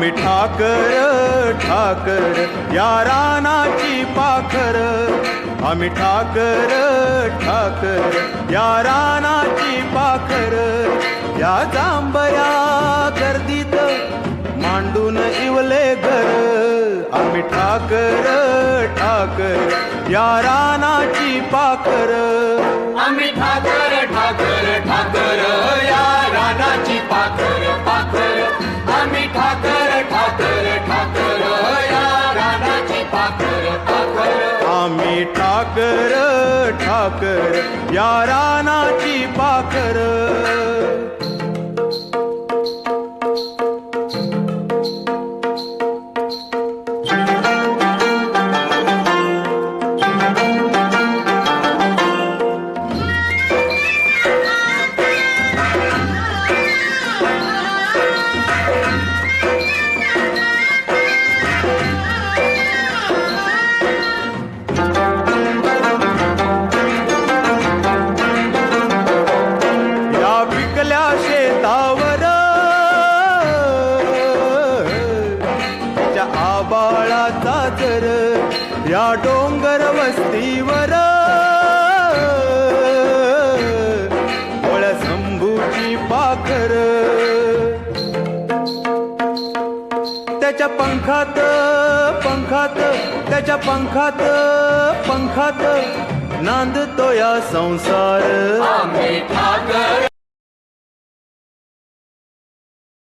आम्ही ठाकर ठाकर या रानाची पाखर, आम्ही ठाकर ठाकर या रानाची पाखर, या जांभया गर्दीत मांडून इवले घर, आम्ही ठाकर ठाकर या रानाची पाखर, आम्ही ठाकर ठाकर ठाकर या रानाची पाखर पाखर, आम्ही ठाकर ठाकर ठाकर या रानाची पाखर पाखर, आम्ही ठाकर ठाकर या रानाची पाखर. शेतावर त्या आबाळाचा जर, या डोंगर वस्तीवर ओळ्या शंभूची पाखर, त्याच्या पंखात पंखात त्याच्या पंखात पंखात नांदतो या संसार, आम्ही ठाकर